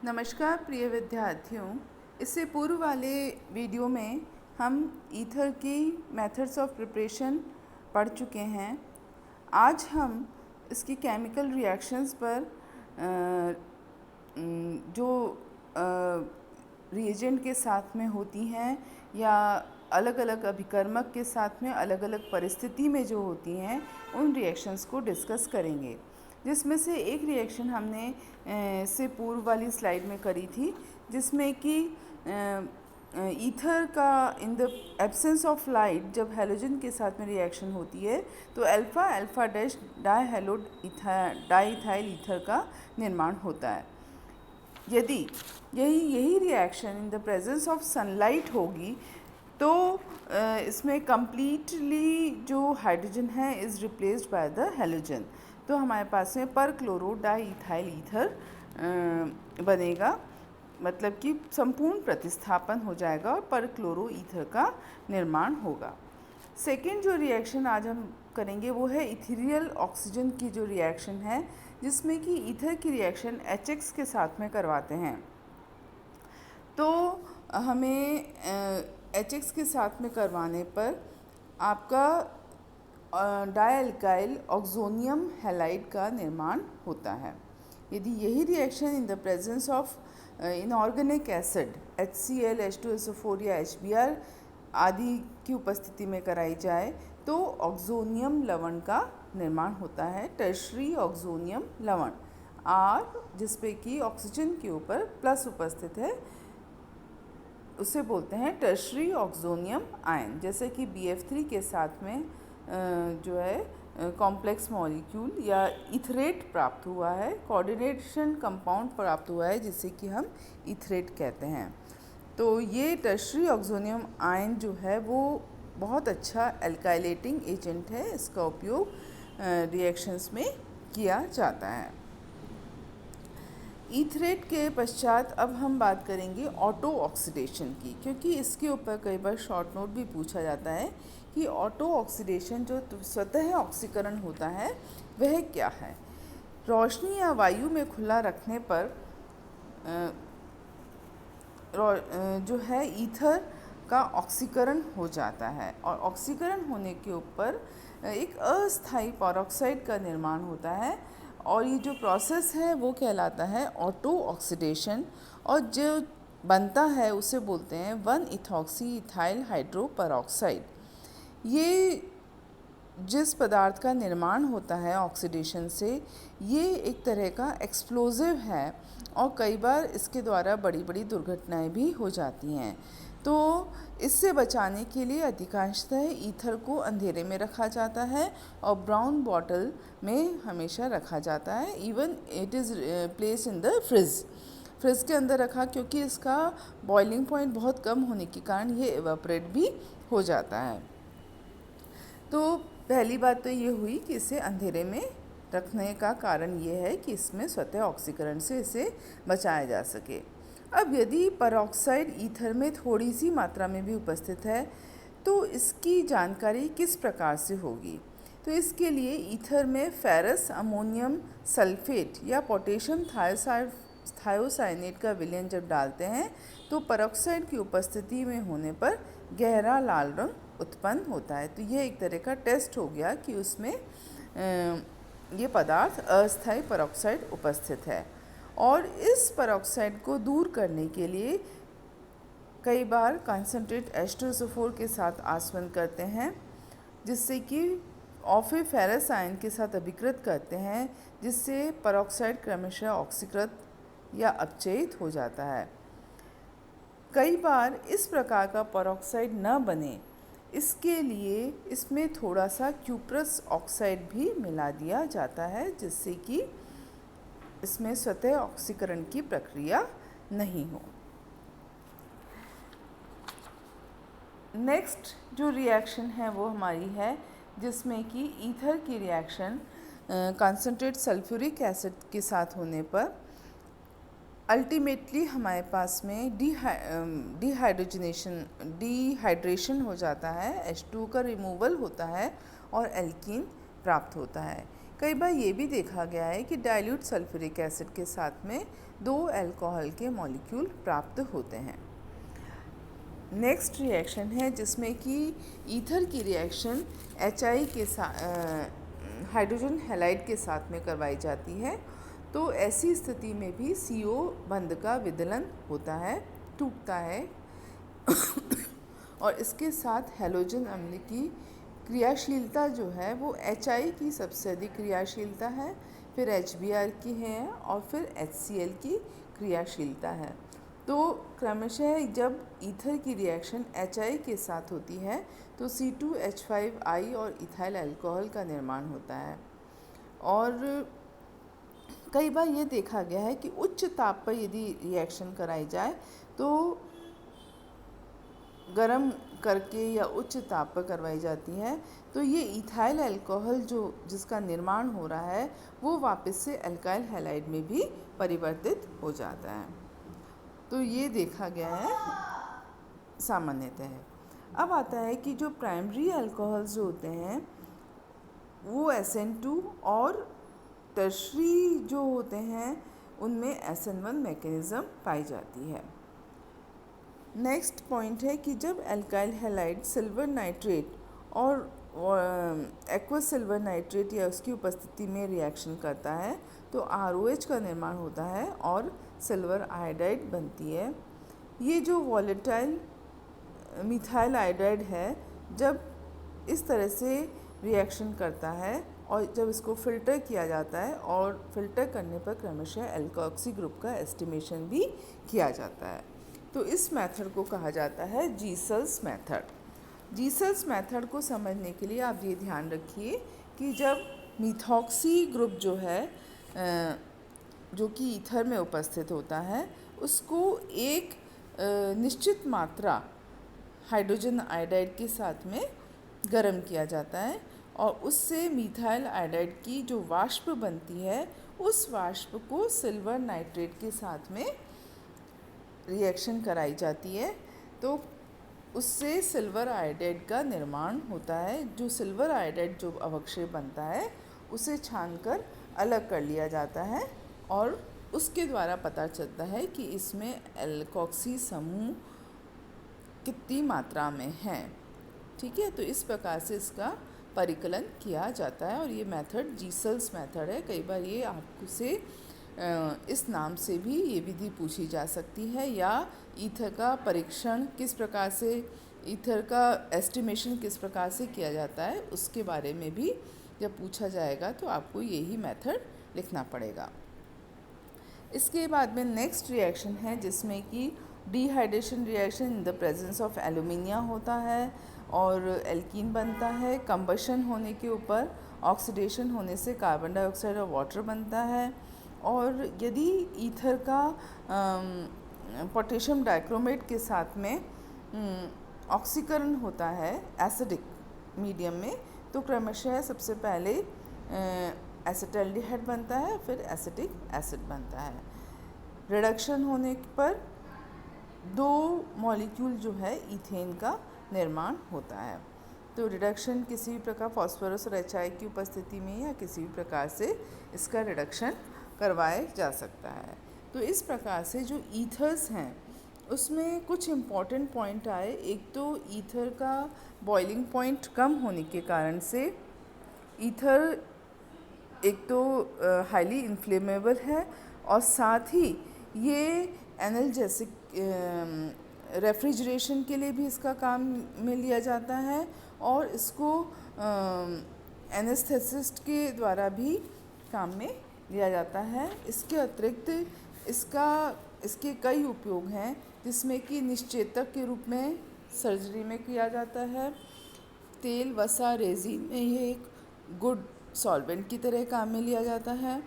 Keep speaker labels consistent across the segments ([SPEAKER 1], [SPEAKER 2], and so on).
[SPEAKER 1] नमस्कार प्रिय विद्यार्थियों। इससे पूर्व वाले वीडियो में हम ईथर की मेथड्स ऑफ प्रिपरेशन पढ़ चुके हैं। आज हम इसकी केमिकल रिएक्शंस पर जो रिएजेंट के साथ में होती हैं या अलग अलग अभिकर्मक के साथ में अलग अलग परिस्थिति में जो होती हैं उन रिएक्शंस को डिस्कस करेंगे, जिसमें से एक रिएक्शन हमने से पूर्व वाली स्लाइड में करी थी, जिसमें कि ईथर का in the absence of light जब हैलोजन के साथ में रिएक्शन होती है तो alpha alpha dash diethyl ether का निर्माण होता है। यदि यही reaction in the presence of sunlight होगी तो इसमें कम्प्लीटली जो हाइड्रोजन है is replaced by the halogen. तो हमारे पास में पर क्लोरो डाईइथाइल ईथर बनेगा, मतलब कि संपूर्ण प्रतिस्थापन हो जाएगा और पर क्लोरो ईथर का निर्माण होगा। सेकेंड जो रिएक्शन आज हम करेंगे वो है इथेरियल ऑक्सीजन की जो रिएक्शन है, जिसमें कि ईथर की रिएक्शन HX के साथ में करवाते हैं। तो हमें HX के साथ में करवाने पर आपका डायल्काइल ऑक्सोनियम हैलाइड का निर्माण होता है। यदि यही reaction in the presence of inorganic acid HCl, H2SO4 या HBr आदि की उपस्थिति में कराई जाए तो ऑक्सोनियम लवण का निर्माण होता है, टर्शरी ऑक्सोनियम लवण R, जिसपे कि ऑक्सीजन के ऊपर प्लस उपस्थित है, उसे बोलते हैं टर्शरी ऑक्सोनियम आयन। जैसे कि BF3 के साथ में जो है कॉम्प्लेक्स मॉलिक्यूल या इथरेट प्राप्त हुआ है, कोऑर्डिनेशन कंपाउंड प्राप्त हुआ है, जिसे कि हम इथरेट कहते हैं। तो ये टर्शरी ऑक्सोनियम आयन जो है वो बहुत अच्छा एल्काइलेटिंग एजेंट है, इसका उपयोग रिएक्शंस में किया जाता है। ईथरेट के पश्चात अब हम बात करेंगे ऑटो ऑक्सीडेशन की, क्योंकि इसके ऊपर कई बार शॉर्ट नोट भी पूछा जाता है कि ऑटो ऑक्सीडेशन जो स्वतः ऑक्सीकरण होता है वह क्या है। रोशनी या वायु में खुला रखने पर जो है ईथर का ऑक्सीकरण हो जाता है और ऑक्सीकरण होने के ऊपर एक अस्थायी पेरोक्साइड का निर्माण होता है और ये जो प्रोसेस है वो कहलाता है ऑटो ऑक्सीडेशन। और जो बनता है उसे बोलते हैं 1-इथॉक्सी इथाइल हाइड्रो पेरोक्साइड। ये जिस पदार्थ का निर्माण होता है ऑक्सीडेशन से, ये एक तरह का एक्सप्लोजिव है और कई बार इसके द्वारा बड़ी बड़ी दुर्घटनाएं भी हो जाती हैं। तो इससे बचाने के लिए अधिकांशतः ईथर को अंधेरे में रखा जाता है और ब्राउन बॉटल में हमेशा रखा जाता है। Even it is place in the fridge के अंदर रखा, क्योंकि इसका बॉइलिंग पॉइंट बहुत कम होने के कारण ये एवापोरेट भी हो जाता है। तो पहली बात तो ये हुई कि इसे अंधेरे में रखने का कारण ये है कि इसमें स्वतः ऑक्सीकरण से इसे बचाया जा सके। अब यदि पेरोक्साइड ईथर में थोड़ी सी मात्रा में भी उपस्थित है तो इसकी जानकारी किस प्रकार से होगी। तो इसके लिए ईथर में फेरस अमोनियम सल्फेट या पोटेशियम थायोसाइनेट का विलयन जब डालते हैं तो पेरोक्साइड की उपस्थिति में होने पर गहरा लाल रंग उत्पन्न होता है। तो यह एक तरह का टेस्ट हो गया कि उसमें ये पदार्थ अस्थायी पेरोक्साइड उपस्थित है। और इस पेरोक्साइड को दूर करने के लिए कई बार कंसंट्रेट H2SO4 के साथ आसवन करते हैं, जिससे कि ऑफे फेरस आयन के साथ अभिकृत करते हैं, जिससे पेरोक्साइड क्रमशः ऑक्सीकृत या अपचयित हो जाता है। कई बार इस प्रकार का पेरोक्साइड न बने, इसके लिए इसमें थोड़ा सा क्यूप्रस ऑक्साइड भी मिला दिया जाता है, जिससे कि इसमें स्वतः ऑक्सीकरण की प्रक्रिया नहीं हो। नेक्स्ट जो रिएक्शन है वो हमारी है, जिसमें कि ईथर की रिएक्शन कंसंट्रेट सल्फ्यूरिक एसिड के साथ होने पर अल्टीमेटली हमारे पास में डिहाइड्रेशन हो जाता है, H2 का रिमूवल होता है और एल्कीन प्राप्त होता है। कई बार ये भी देखा गया है कि डाइल्यूट सल्फ्यूरिक एसिड के साथ में 2 अल्कोहल के मॉलिक्यूल प्राप्त होते हैं। नेक्स्ट रिएक्शन है जिसमें कि ईथर की रिएक्शन HI के साथ हाइड्रोजन हैलाइड के साथ में करवाई जाती है। तो ऐसी स्थिति में भी CO बंध का विदलन होता है, टूटता है और इसके साथ हैलोजन अम्ल की क्रियाशीलता जो है वो HI की सबसे अधिक क्रियाशीलता है, फिर HBr की है और फिर HCl की क्रियाशीलता है। तो क्रमशः जब ईथर की रिएक्शन HI के साथ होती है तो C2H5I और इथाइल अल्कोहल का निर्माण होता है। और कई बार ये देखा गया है कि उच्च ताप पर यदि रिएक्शन कराई जाए तो गर्म करके या उच्च ताप पर करवाई जाती है तो ये इथाइल अल्कोहल जिसका निर्माण हो रहा है वो वापस से अल्काइल हैलाइड में भी परिवर्तित हो जाता है। तो ये देखा गया है सामान्यतः। अब आता है कि जो प्राइमरी अल्कोहल्स जो होते हैं वो SN2 और टर्शरी जो होते हैं उनमें SN1 मैकेनिज़्म पाई जाती है। नेक्स्ट पॉइंट है कि जब अल्काइल हैलाइड सिल्वर नाइट्रेट और एक्वस सिल्वर नाइट्रेट या उसकी उपस्थिति में रिएक्शन करता है तो ROH का निर्माण होता है और सिल्वर आयोडाइड बनती है। ये जो वॉलेटाइल मिथाइल आयोडाइड है जब इस तरह से रिएक्शन करता है और जब इसको फ़िल्टर किया जाता है और फ़िल्टर करने पर क्रमशः एल्कोक्सी ग्रुप का एस्टिमेशन भी किया जाता है। तो इस मेथड को कहा जाता है जीसल्स मेथड। जीसल्स मेथड को समझने के लिए आप ये ध्यान रखिए कि जब मिथॉक्सी ग्रुप जो है जो कि ईथर में उपस्थित होता है उसको एक निश्चित मात्रा हाइड्रोजन आयोडाइड के साथ में गर्म किया जाता है और उससे मिथाइल आयोडाइड की जो वाष्प बनती है उस वाष्प को सिल्वर नाइट्रेट के साथ में रिएक्शन कराई जाती है तो उससे सिल्वर आयोडाइड का निर्माण होता है। जो सिल्वर आयोडाइड जो अवक्षय बनता है उसे छानकर अलग कर लिया जाता है और उसके द्वारा पता चलता है कि इसमें एल्कोक्सी समूह कितनी मात्रा में है। ठीक है, तो इस प्रकार से इसका परिकलन किया जाता है और ये मेथड जीसल्स मेथड है। कई बार ये आपसे इस नाम से भी ये विधि पूछी जा सकती है या ईथर का परीक्षण किस प्रकार से, ईथर का एस्टिमेशन किस प्रकार से किया जाता है उसके बारे में भी जब पूछा जाएगा तो आपको यही मेथड लिखना पड़ेगा। इसके बाद में नेक्स्ट रिएक्शन है जिसमें कि dehydration reaction in the presence of alumina होता है और एल्कीन बनता है। कंबशन होने के ऊपर ऑक्सीडेशन होने से कार्बन डाइऑक्साइड और वाटर बनता है और यदि ईथर का पोटेशियम डाइक्रोमेट के साथ में ऑक्सीकरण होता है एसिडिक मीडियम में तो क्रमशः सबसे पहले एसिटाल्डिहाइड बनता है फिर एसिटिक एसिड बनता है। रिडक्शन होने पर 2 मॉलिक्यूल जो है ईथेन का निर्माण होता है। तो रिडक्शन किसी भी प्रकार फास्फोरस और HI की उपस्थिति में या किसी भी प्रकार से इसका रिडक्शन करवाया जा सकता है। तो इस प्रकार से जो ईथर्स हैं उसमें कुछ इम्पॉर्टेंट पॉइंट आए। एक तो ईथर का बॉइलिंग पॉइंट कम होने के कारण से ईथर एक तो हाईली इन्फ्लेमेबल है और साथ ही ये एनाल्जेसिक रेफ्रिजरेशन के लिए भी इसका काम में लिया जाता है और इसको एनेस्थेसिस्ट के द्वारा भी काम में लिया जाता है। इसके अतिरिक्त इसके कई उपयोग हैं जिसमें कि निश्चेतक के रूप में सर्जरी में किया जाता है। तेल वसा रेजिन में ये एक गुड सॉल्वेंट की तरह काम में लिया जाता है।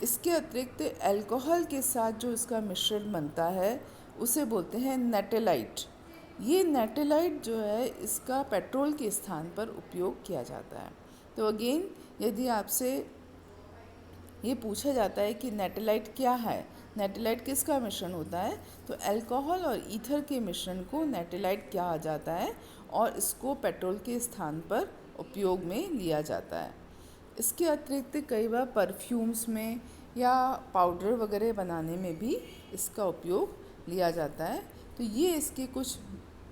[SPEAKER 1] इसके अतिरिक्त अल्कोहल के साथ जो इसका मिश्रण बनता है उसे बोलते हैं नेटेलाइट। ये नेटेलाइट जो है इसका पेट्रोल के स्थान पर उपयोग किया जाता है। तो अगेन यदि आपसे ये पूछा जाता है कि नेटेलाइट क्या है, नेटेलाइट किसका मिश्रण होता है, तो अल्कोहल और ईथर के मिश्रण को नेटेलाइट कहा जाता है और इसको पेट्रोल के स्थान पर उपयोग में लिया जाता है। इसके अतिरिक्त कई बार परफ्यूम्स में या पाउडर वगैरह बनाने में भी इसका उपयोग लिया जाता है। तो ये इसके कुछ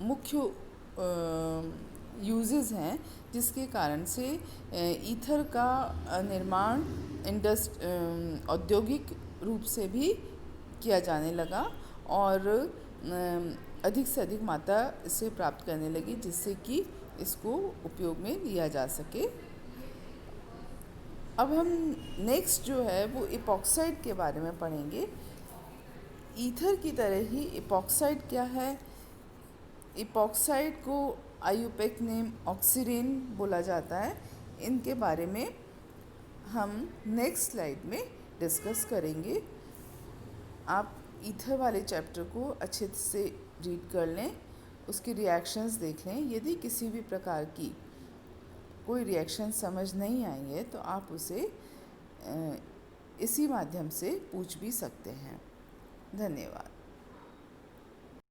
[SPEAKER 1] मुख्य यूजेस हैं जिसके कारण से ईथर का निर्माण औद्योगिक रूप से भी किया जाने लगा और अधिक से अधिक मात्रा से प्राप्त करने लगी, जिससे कि इसको उपयोग में लिया जा सके। अब हम नेक्स्ट जो है वो इपॉक्साइड के बारे में पढ़ेंगे। ईथर की तरह ही इपॉक्साइड क्या है? इपॉक्साइड को आईयूपैक नेम ऑक्सीरेन बोला जाता है। इनके बारे में हम नेक्स्ट स्लाइड में डिस्कस करेंगे। आप ईथर वाले चैप्टर को अच्छे से रीड कर लें, उसके रिएक्शंस देख लें। यदि किसी भी प्रकार की कोई रिएक्शन समझ नहीं आई है तो आप उसे इसी माध्यम से पूछ भी सकते हैं। धन्यवाद।